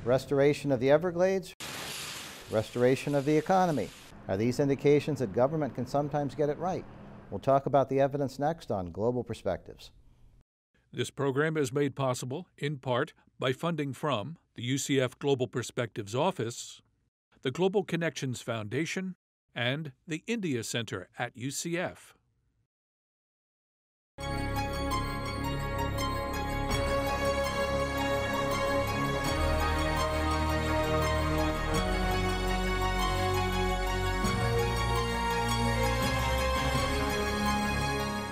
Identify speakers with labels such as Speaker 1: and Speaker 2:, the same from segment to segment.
Speaker 1: Restoration of the Everglades, restoration of the economy. Are these indications that government can sometimes get it right? We'll talk about the evidence next on Global Perspectives.
Speaker 2: This program is made possible, in part, by funding from the UCF Global Perspectives Office, the Global Connections Foundation, and the India Center at UCF.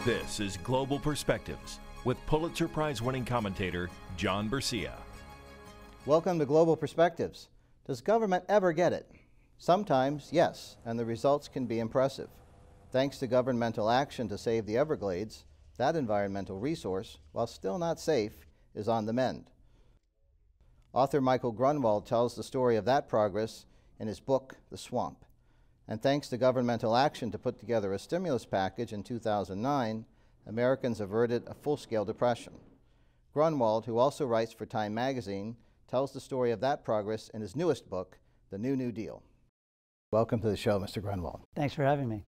Speaker 3: This is Global Perspectives with Pulitzer Prize-winning commentator John Bercia.
Speaker 1: Welcome to Global Perspectives. Does government ever get it? Sometimes, yes, and the results can be impressive. Thanks to governmental action to save the Everglades, that environmental resource, while still not safe, is on the mend. Author Michael Grunwald tells the story of that progress in his book, The Swamp. And thanks to governmental action to put together a stimulus package in 2009, Americans averted a full-scale depression. Grunwald, who also writes for Time magazine, tells the story of that progress in his newest book, The New Deal. Welcome to the show, Mr. Grunwald.
Speaker 4: Thanks for having me.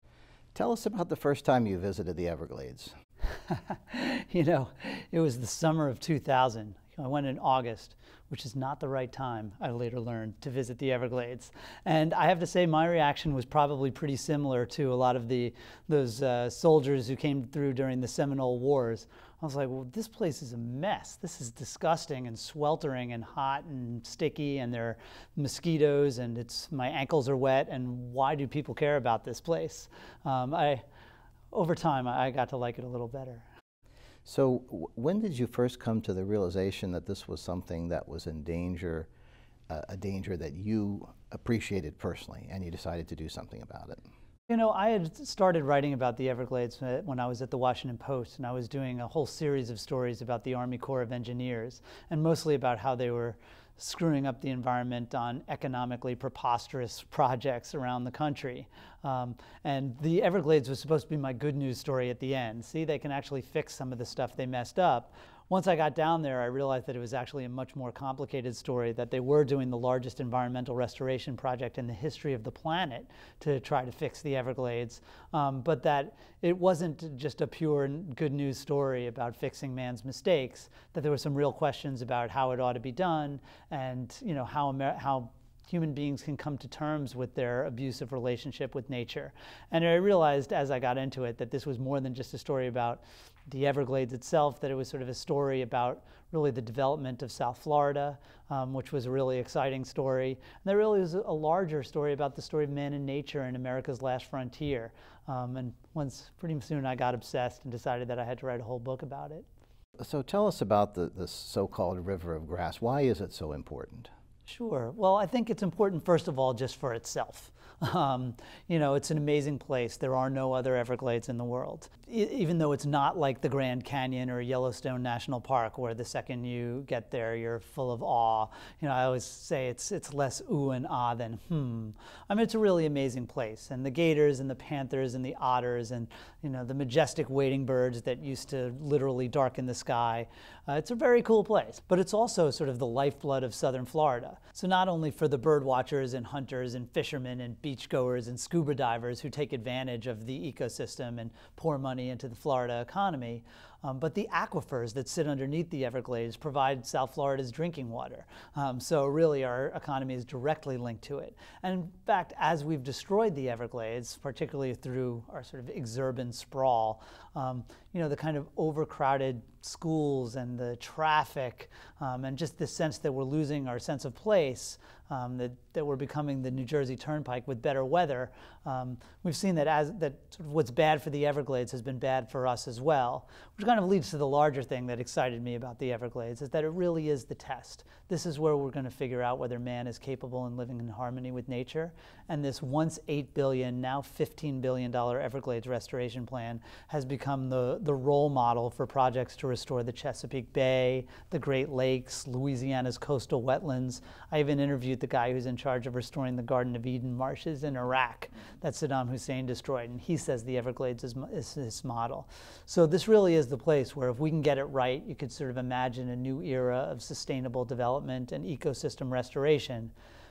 Speaker 1: Tell us about the first time you visited the Everglades.
Speaker 4: You know, it was the summer of 2000. I went in August, which is not the right time, I later learned, to visit the Everglades. And I have to say my reaction was probably pretty similar to a lot of those soldiers who came through during the Seminole Wars. I was like, well, this place is a mess. This is disgusting and sweltering and hot and sticky, and there are mosquitoes, and my ankles are wet, and why do people care about this place? Over time, I got to like it a little better.
Speaker 1: So when did you first come to the realization that this was something that was in danger, a danger that you appreciated personally, and you decided to do something about it?
Speaker 4: You know, I had started writing about the Everglades when I was at the Washington Post, and I was doing a whole series of stories about the Army Corps of Engineers, and mostly about how they were screwing up the environment on economically preposterous projects around the country. And the Everglades was supposed to be my good news story at the end. See, they can actually fix some of the stuff they messed up. Once I got down there, I realized that it was actually a much more complicated story, that they were doing the largest environmental restoration project in the history of the planet to try to fix the Everglades, but that it wasn't just a pure good news story about fixing man's mistakes, that there were some real questions about how it ought to be done, and how human beings can come to terms with their abusive relationship with nature. And I realized as I got into it that this was more than just a story about the Everglades itself, that it was sort of a story about really the development of South Florida, which was a really exciting story. And there really was a larger story about the story of man and nature in America's last frontier. And pretty soon I got obsessed and decided that I had to write a whole book about it.
Speaker 1: So tell us about the so-called river of grass. Why is it so important?
Speaker 4: Sure. Well, I think it's important, first of all, just for itself. You know, it's an amazing place. There are no other Everglades in the world. Even though it's not like the Grand Canyon or Yellowstone National Park, where the second you get there, you're full of awe. You know, I always say it's less ooh and ah than I mean, it's a really amazing place. And the gators and the panthers and the otters and, you know, the majestic wading birds that used to literally darken the sky. It's a very cool place. But it's also sort of the lifeblood of southern Florida. So not only for the bird watchers and hunters and fishermen and beachgoers and scuba divers who take advantage of the ecosystem and pour money into the Florida economy, but the aquifers that sit underneath the Everglades provide South Florida's drinking water. So really our economy is directly linked to it. And in fact, as we've destroyed the Everglades, particularly through our sort of exurban sprawl, you know, the kind of overcrowded schools and the traffic and just the sense that we're losing our sense of place, that we're becoming the New Jersey Turnpike with better weather, we've seen that sort of what's bad for the Everglades has been bad for us as well, which kind of leads to the larger thing that excited me about the Everglades, is that it really is the test. This is where we're going to figure out whether man is capable in living in harmony with nature, and this once $8 billion, now $15 billion Everglades restoration plan has become the role model for projects to restore the Chesapeake Bay, the Great Lakes, Louisiana's coastal wetlands. I even interviewed the guy who's in charge of restoring the Garden of Eden marshes in Iraq that Saddam Hussein destroyed, and he says the Everglades is his model. So this really is the place where if we can get it right, you could sort of imagine a new era of sustainable development and ecosystem restoration.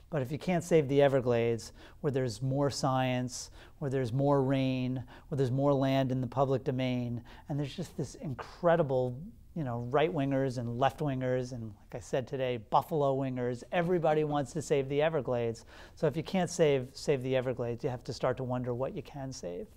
Speaker 4: But if you can't save the Everglades, where there's more science, where there's more rain, where there's more land in the public domain, and there's just this incredible, right-wingers and left-wingers, and like I said today, buffalo wingers, everybody wants to save the Everglades. So if you can't save the Everglades, you have to start to wonder what you can save.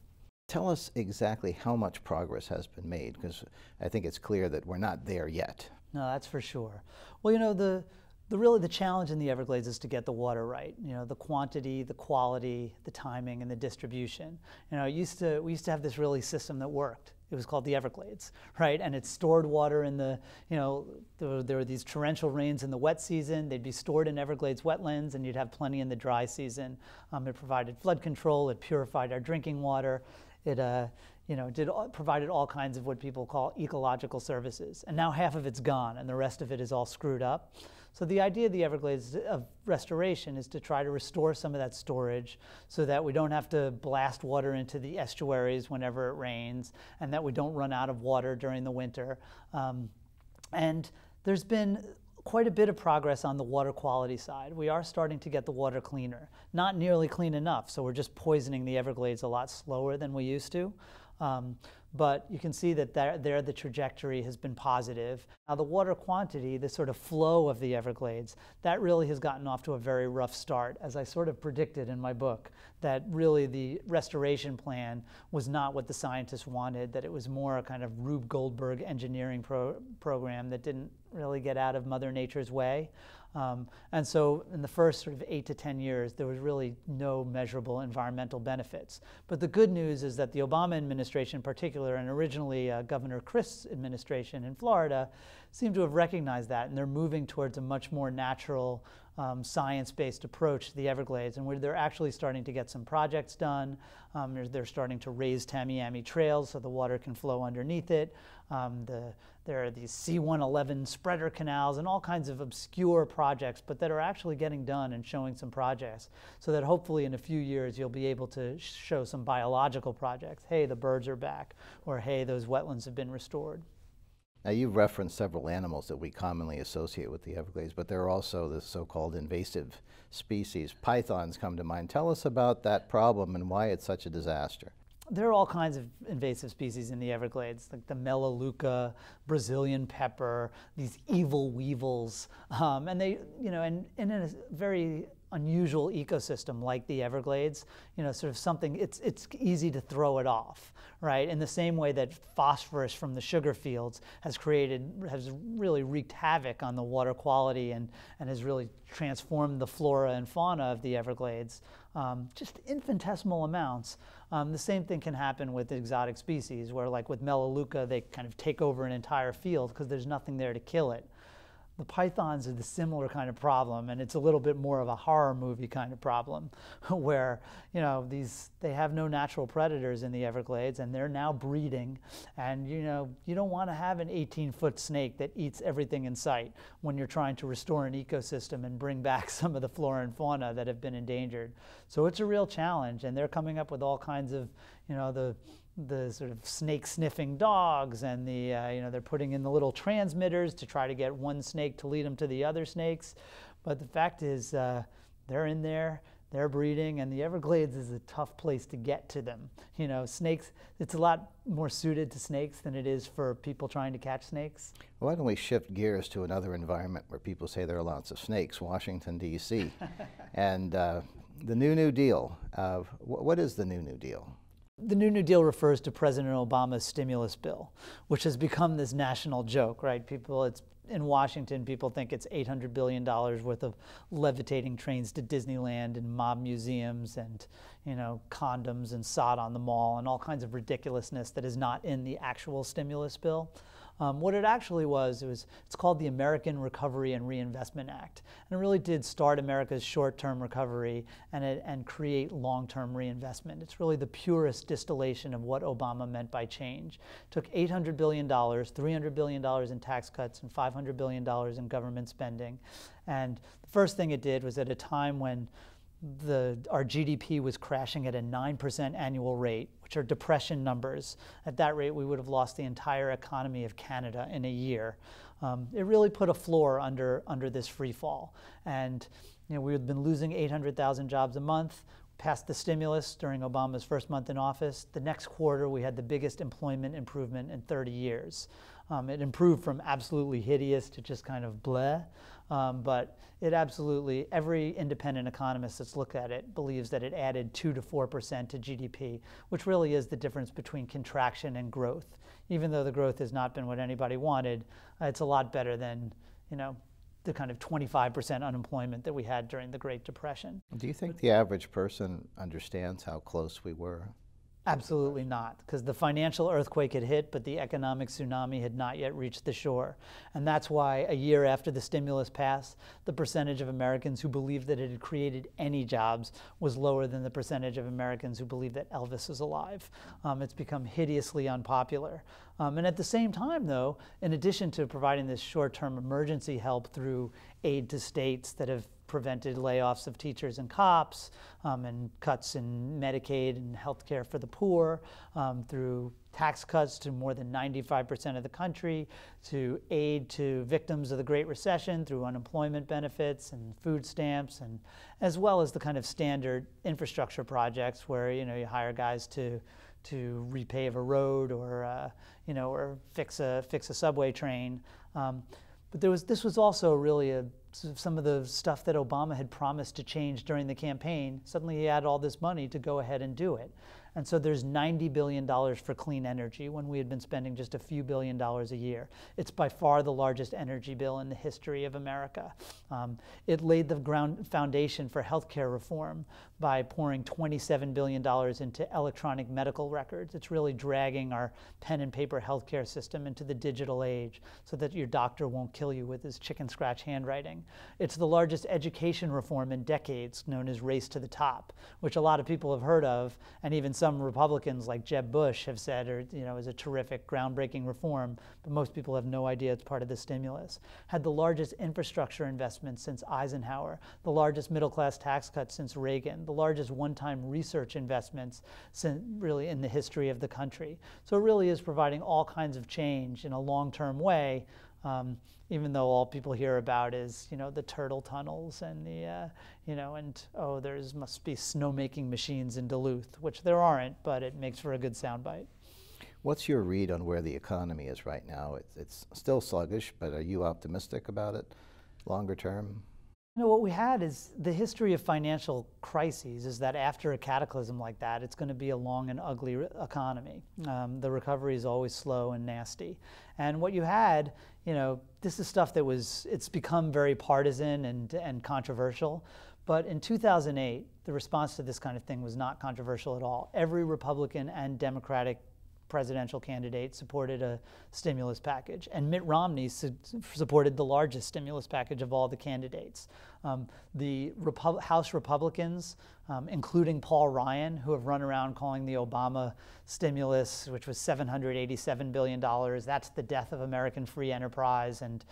Speaker 1: Tell us exactly how much progress has been made, because I think it's clear that we're not there yet.
Speaker 4: No, that's for sure. Well, really the challenge in the Everglades is to get the water right. The quantity, the quality, the timing, and the distribution. We used to have this really system that worked. It was called the Everglades, right? And it stored water in there were these torrential rains in the wet season. They'd be stored in Everglades wetlands, and you'd have plenty in the dry season. It provided flood control. It purified our drinking water. It provided all kinds of what people call ecological services. And now half of it's gone, and the rest of it is all screwed up. So the idea of the Everglades of restoration is to try to restore some of that storage so that we don't have to blast water into the estuaries whenever it rains, and that we don't run out of water during the winter. And there's been quite a bit of progress on the water quality side. We are starting to get the water cleaner. Not nearly clean enough, so we're just poisoning the Everglades a lot slower than we used to. But you can see that there the trajectory has been positive. Now the water quantity, the sort of flow of the Everglades, that really has gotten off to a very rough start, as I sort of predicted in my book, that really the restoration plan was not what the scientists wanted, that it was more a kind of Rube Goldberg engineering program that didn't really get out of Mother Nature's way. And so in the first sort of 8 to 10 years, there was really no measurable environmental benefits. But the good news is that the Obama administration in particular, and originally Governor Christ's administration in Florida, seem to have recognized that, and they're moving towards a much more natural, science-based approach to the Everglades, and where they're actually starting to get some projects done. They're starting to raise Tamiami trails so the water can flow underneath it. There are these C-111 spreader canals and all kinds of obscure projects, but that are actually getting done and showing some projects, so that hopefully in a few years you'll be able to show some biological projects. Hey, the birds are back, or hey, those wetlands have been restored.
Speaker 1: Now, you've referenced several animals that we commonly associate with the Everglades, but there are also the so-called invasive species. Pythons come to mind. Tell us about that problem and why it's such a disaster.
Speaker 4: There are all kinds of invasive species in the Everglades, like the melaleuca, Brazilian pepper, these evil weevils, and they, and in a very unusual ecosystem like the Everglades, sort of something, it's easy to throw it off, right? In the same way that phosphorus from the sugar fields has really wreaked havoc on the water quality and has really transformed the flora and fauna of the Everglades, just infinitesimal amounts. The same thing can happen with exotic species, where like with melaleuca, they kind of take over an entire field because there's nothing there to kill it. The pythons are the similar kind of problem, and it's a little bit more of a horror movie kind of problem, where they have no natural predators in the Everglades, and they're now breeding. And you don't want to have an 18-foot snake that eats everything in sight when you're trying to restore an ecosystem and bring back some of the flora and fauna that have been endangered. So it's a real challenge, and they're coming up with all kinds of the sort of snake-sniffing dogs, and they're putting in the little transmitters to try to get one snake to lead them to the other snakes. But the fact is, they're in there, they're breeding, and the Everglades is a tough place to get to them. Snakes, it's a lot more suited to snakes than it is for people trying to catch snakes.
Speaker 1: Why don't we shift gears to another environment where people say there are lots of snakes, Washington, D.C. And the New Deal. What is the New Deal?
Speaker 4: The New Deal refers to President Obama's stimulus bill, which has become this national joke, right? In Washington, people think it's $800 billion worth of levitating trains to Disneyland and mob museums and, condoms and sod on the mall and all kinds of ridiculousness that is not in the actual stimulus bill. What it actually was, it's called the American Recovery and Reinvestment Act. And it really did start America's short-term recovery and create long-term reinvestment. It's really the purest distillation of what Obama meant by change. It took $800 billion, $300 billion in tax cuts, and $500 billion in government spending. And the first thing it did was at a time when our GDP was crashing at a 9% annual rate, which are depression numbers. At that rate, we would have lost the entire economy of Canada in a year. It really put a floor under this free fall. And we had been losing 800,000 jobs a month. Passed the stimulus during Obama's first month in office. The next quarter, we had the biggest employment improvement in 30 years. It improved from absolutely hideous to just kind of bleh. But it absolutely, every independent economist that's looked at it believes that it added 2 to 4% to GDP, which really is the difference between contraction and growth. Even though the growth has not been what anybody wanted, it's a lot better than, the kind of 25% unemployment that we had during the Great Depression.
Speaker 1: Do you think the average person understands how close we were?
Speaker 4: Absolutely not, because the financial earthquake had hit, but the economic tsunami had not yet reached the shore. And that's why a year after the stimulus passed, the percentage of Americans who believed that it had created any jobs was lower than the percentage of Americans who believed that Elvis is alive. It's become hideously unpopular. And at the same time, though, in addition to providing this short-term emergency help through aid to states that have prevented layoffs of teachers and cops, and cuts in Medicaid and health care for the poor, through tax cuts to more than 95% of the country, to aid to victims of the Great Recession through unemployment benefits and food stamps, and as well as the kind of standard infrastructure projects where you hire guys to repave a road or fix a subway train. But this was also really some of the stuff that Obama had promised to change during the campaign. Suddenly he had all this money to go ahead and do it. And so there's $90 billion for clean energy when we had been spending just a few $billion a year. It's by far the largest energy bill in the history of America. It laid the foundation for healthcare reform by pouring $27 billion into electronic medical records. It's really dragging our pen and paper healthcare system into the digital age so that your doctor won't kill you with his chicken scratch handwriting. It's the largest education reform in decades, known as Race to the Top, which a lot of people have heard of, and even some Republicans like Jeb Bush have said is a terrific, groundbreaking reform, but most people have no idea it's part of the stimulus. Had the largest infrastructure investments since Eisenhower, the largest middle-class tax cuts since Reagan, the largest one-time research investments really in the history of the country. So it really is providing all kinds of change in a long-term way, even though all people hear about is, the turtle tunnels and there must be snowmaking machines in Duluth, which there aren't, but it makes for a good soundbite.
Speaker 1: What's your read on where the economy is right now? It's still sluggish, but are you optimistic about it longer term?
Speaker 4: What we had is the history of financial crises is that after a cataclysm like that, it's going to be a long and ugly economy. The recovery is always slow and nasty. And what you had, this is stuff that it's become very partisan and controversial. But in 2008, the response to this kind of thing was not controversial at all. Every Republican and Democratic presidential candidate supported a stimulus package, and Mitt Romney supported the largest stimulus package of all the candidates. The House Republicans, including Paul Ryan, who have run around calling the Obama stimulus, which was $787 billion, that's the death of American free enterprise and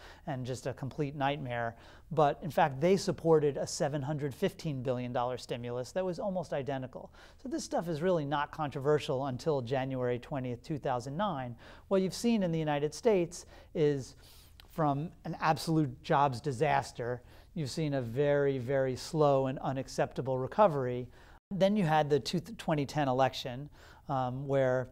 Speaker 4: just a complete nightmare. But in fact, they supported a $715 billion stimulus that was almost identical. So this stuff is really not controversial until January 20th, 2009. What you've seen in the United States is from an absolute jobs disaster, you've seen a very, very slow and unacceptable recovery. Then you had the 2010 election where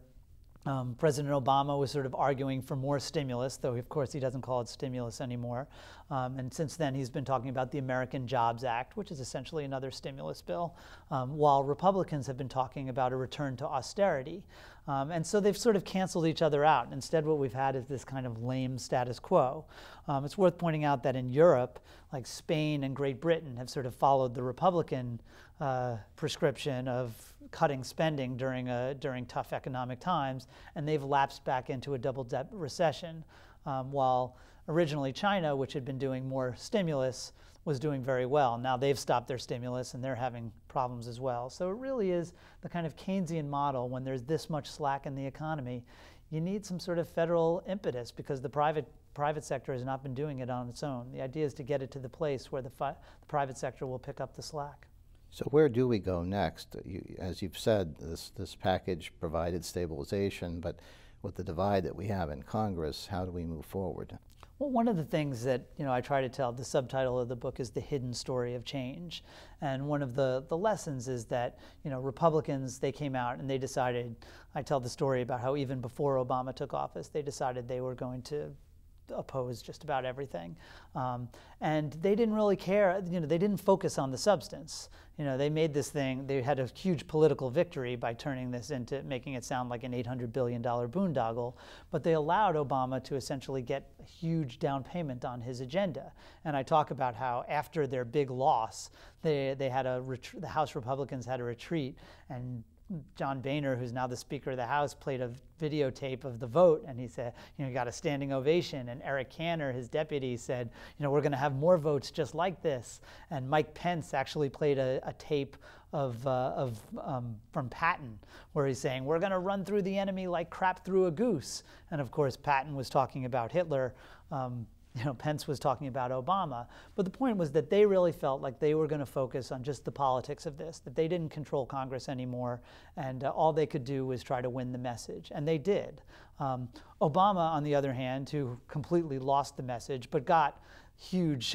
Speaker 4: President Obama was sort of arguing for more stimulus, though of course he doesn't call it stimulus anymore. And since then he's been talking about the American Jobs Act, which is essentially another stimulus bill, while Republicans have been talking about a return to austerity. And so they've sort of canceled each other out. Instead, what we've had is this kind of lame status quo. It's worth pointing out that in Europe, like Spain and Great Britain have sort of followed the Republican prescription of cutting spending during tough economic times, and they've lapsed back into a double-dip recession. while originally China, which had been doing more stimulus, was doing very well. Now they've stopped their stimulus and they're having problems as well. So it really is the kind of Keynesian model. When there's this much slack in the economy, you need some sort of federal impetus, because the private sector has not been doing it on its own. The idea is to get it to the place where the private sector will pick up the slack.
Speaker 1: So where do we go next? As you've said, this package provided stabilization, but with the divide that we have in Congress, how do we move forward?
Speaker 4: Well, one of the things that I try to tell, the subtitle of the book is The Hidden Story of Change. And one of the lessons is that Republicans, they came out and they decided, I tell the story about how even before Obama took office, they decided they were going to oppose just about everything. And they didn't really care, they didn't focus on the substance. They made this thing, they had a huge political victory by turning this into, making it sound like an $800 billion boondoggle, but they allowed Obama to essentially get a huge down payment on his agenda. And I talk about how after their big loss, they had the House Republicans had a retreat, and John Boehner, who's now the Speaker of the House, played a videotape of the vote, and he said, he got a standing ovation. And Eric Cantor, his deputy, said, we're going to have more votes just like this. And Mike Pence actually played a tape from Patton, where he's saying, we're going to run through the enemy like crap through a goose. And of course, Patton was talking about Hitler. Pence was talking about Obama. But the point was that they really felt like they were going to focus on just the politics of this, that they didn't control Congress anymore, and all they could do was try to win the message. And they did. Obama, on the other hand, who completely lost the message, but got huge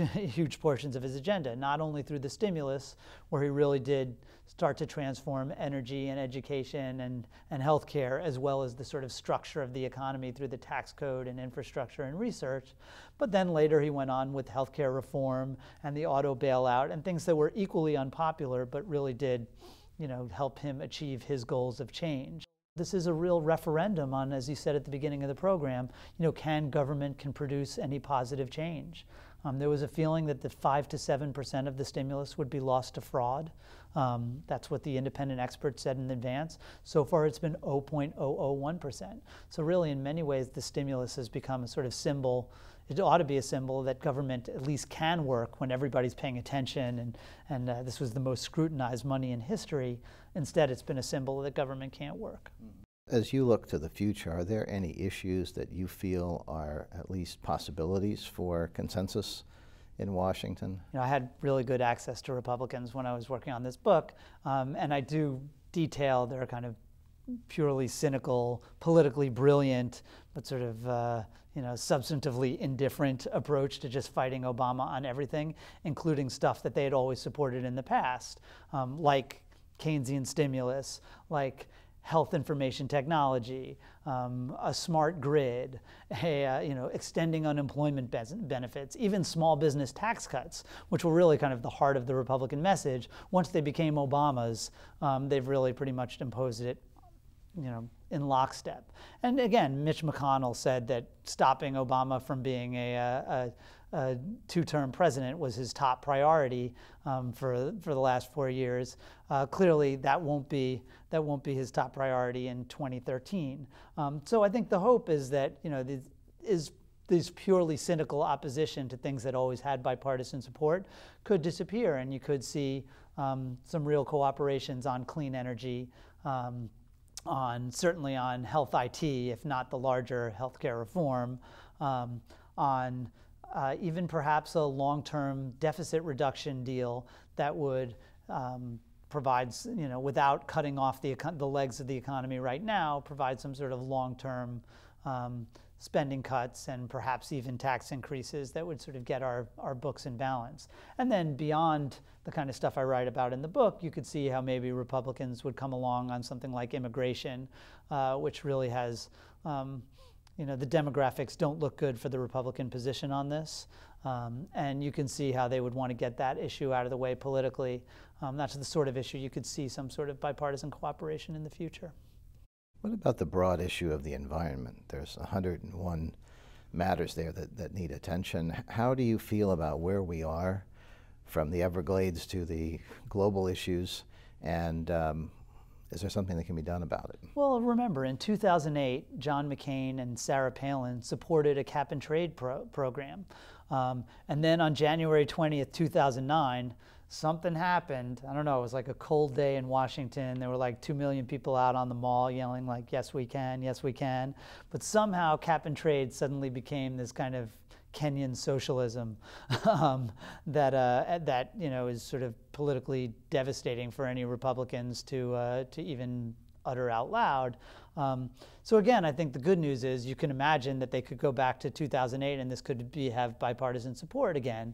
Speaker 4: portions of his agenda, not only through the stimulus, where he really did start to transform energy and education and healthcare, as well as the sort of structure of the economy through the tax code and infrastructure and research. But then later he went on with healthcare reform and the auto bailout and things that were equally unpopular, but really did, help him achieve his goals of change. This is a real referendum on, as you said at the beginning of the program, can government produce any positive change? There was a feeling that the 5 to 7% of the stimulus would be lost to fraud. That's what the independent experts said in advance. So far, it's been 0.001%. So really, in many ways, the stimulus has become a sort of symbol. It ought to be a symbol that government at least can work when everybody's paying attention, and this was the most scrutinized money in history. Instead, it's been a symbol that government can't work.
Speaker 1: As you look to the future, are there any issues that you feel are at least possibilities for consensus in Washington?
Speaker 4: I had really good access to Republicans when I was working on this book, and I do detail their kind of purely cynical, politically brilliant, but sort of substantively indifferent approach to just fighting Obama on everything, including stuff that they had always supported in the past, like Keynesian stimulus, like health information technology, a smart grid, extending unemployment benefits, even small business tax cuts, which were really kind of the heart of the Republican message. Once they became Obama's, they've really pretty much imposed it, in lockstep. And again, Mitch McConnell said that stopping Obama from being a two-term president was his top priority for the last 4 years. Clearly, that won't be his top priority in 2013. So I think the hope is that this purely cynical opposition to things that always had bipartisan support could disappear, and you could see some real cooperations on clean energy, certainly on health IT, if not the larger healthcare reform, on even perhaps a long-term deficit reduction deal that would provide, without cutting off the legs of the economy right now, provide some sort of long-term spending cuts and perhaps even tax increases that would sort of get our books in balance. And then beyond the kind of stuff I write about in the book, you could see how maybe Republicans would come along on something like immigration, which really has, the demographics don't look good for the Republican position on this. And you can see how they would want to get that issue out of the way politically. That's the sort of issue you could see some sort of bipartisan cooperation in the future.
Speaker 1: What about the broad issue of the environment? There's 101 matters there that need attention. How do you feel about where we are, from the Everglades to the global issues, and is there something that can be done about it?
Speaker 4: Well, remember, in 2008, John McCain and Sarah Palin supported a cap-and-trade program. And then on January 20th, 2009, something happened. I don't know, it was like a cold day in Washington. There were like 2 million people out on the mall yelling like, yes, we can, yes, we can. But somehow cap-and-trade suddenly became this kind of Kenyan socialism that is sort of politically devastating for any Republicans to even utter out loud. So again, I think the good news is you can imagine that they could go back to 2008 and this could have bipartisan support again.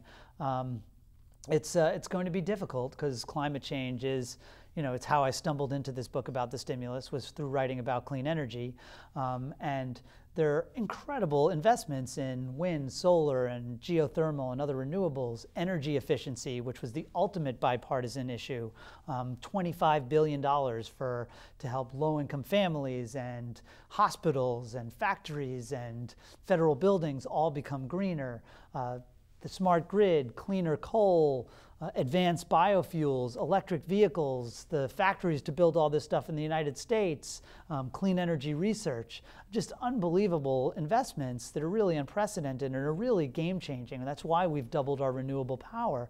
Speaker 4: It's going to be difficult because climate change is, it's how I stumbled into this book about the stimulus, was through writing about clean energy. And there are incredible investments in wind, solar, and geothermal and other renewables, energy efficiency, which was the ultimate bipartisan issue, $25 billion to help low-income families and hospitals and factories and federal buildings all become greener. The smart grid, cleaner coal, advanced biofuels, electric vehicles, the factories to build all this stuff in the United States, clean energy research, just unbelievable investments that are really unprecedented and are really game-changing. And that's why we've doubled our renewable power.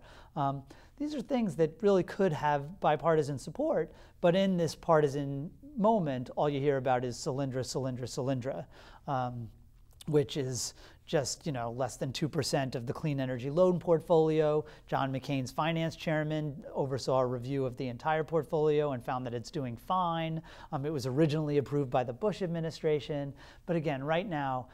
Speaker 4: These are things that really could have bipartisan support, but in this partisan moment, all you hear about is Solyndra, Solyndra, Solyndra, which is just less than 2% of the clean energy loan portfolio. John McCain's finance chairman oversaw a review of the entire portfolio and found that it's doing fine. It was originally approved by the Bush administration. But again, right now,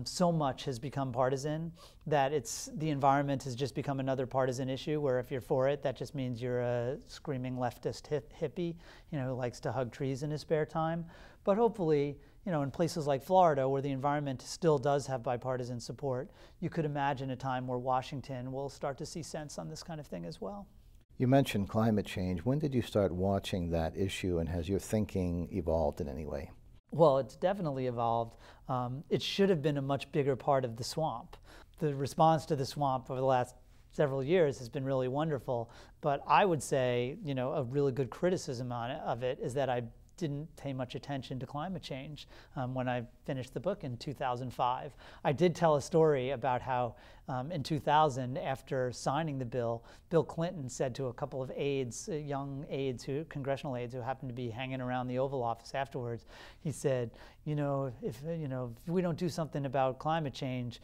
Speaker 4: so much has become partisan that the environment has just become another partisan issue where if you're for it, that just means you're a screaming leftist hippie, who likes to hug trees in his spare time. But hopefully, in places like Florida, where the environment still does have bipartisan support, you could imagine a time where Washington will start to see sense on this kind of thing as well.
Speaker 1: You mentioned climate change. When did you start watching that issue, and has your thinking evolved in any way?
Speaker 4: Well, it's definitely evolved. It should have been a much bigger part of the swamp. The response to the swamp over the last several years has been really wonderful, but I would say, a really good criticism of it is that I didn't pay much attention to climate change when I finished the book in 2005. I did tell a story about how in 2000, after signing the bill, Bill Clinton said to a couple of aides, young aides, congressional aides who happened to be hanging around the Oval Office afterwards, he said, if we don't do something about climate change,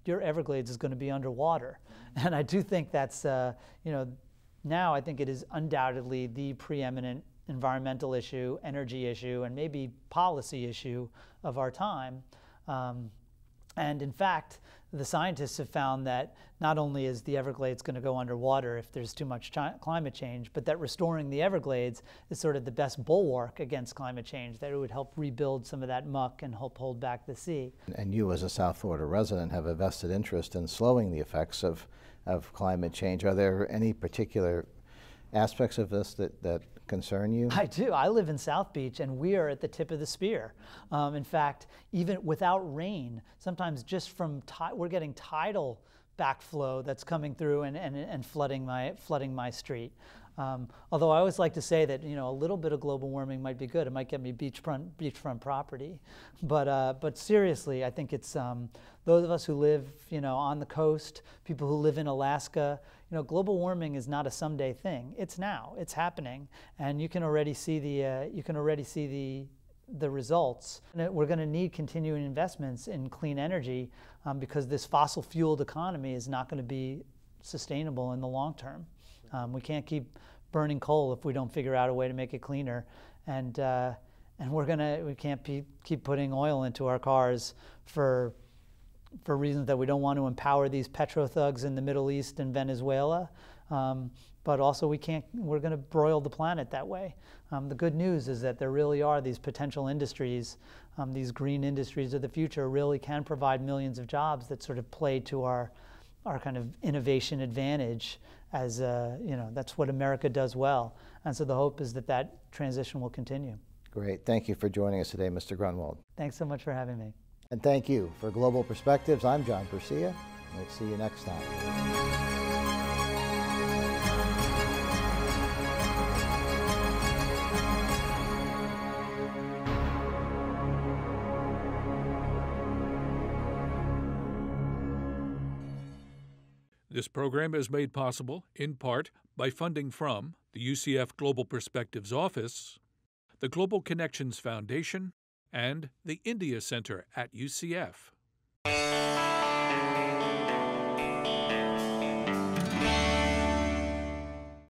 Speaker 4: your Everglades is going to be underwater. And I do think that's, now I think it is undoubtedly the preeminent environmental issue, energy issue, and maybe policy issue of our time. And in fact, the scientists have found that not only is the Everglades going to go underwater if there's too much climate change, but that restoring the Everglades is sort of the best bulwark against climate change, that it would help rebuild some of that muck and help hold back the sea.
Speaker 1: And you, as a South Florida resident, have a vested interest in slowing the effects of climate change. Are there any particular aspects of this that concern you?
Speaker 4: I do. I live in South Beach, and we are at the tip of the spear. In fact, even without rain, sometimes just from we're getting tidal backflow that's coming through and flooding my street. Although I always like to say that a little bit of global warming might be good. It might get me beachfront property, but seriously, I think it's those of us who live on the coast, people who live in Alaska. Global warming is not a someday thing. It's now. It's happening, and you can already see the results. And we're going to need continuing investments in clean energy because this fossil-fueled economy is not going to be sustainable in the long term. We can't keep burning coal if we don't figure out a way to make it cleaner, and we can't keep putting oil into our cars for reasons that we don't want to empower these petro thugs in the Middle East and Venezuela. But also we're going to broil the planet that way. The good news is that there really are these potential industries, these green industries of the future really can provide millions of jobs that sort of play to our kind of innovation advantage, as that's what America does well. And so the hope is that transition will continue.
Speaker 1: Great. Thank you for joining us today, Mr. Grunwald.
Speaker 4: Thanks so much for having me.
Speaker 1: And thank you. For Global Perspectives, I'm John Garcia. We'll see you next time.
Speaker 2: This program is made possible in part by funding from the UCF Global Perspectives Office, the Global Connections Foundation, and the India Center at UCF.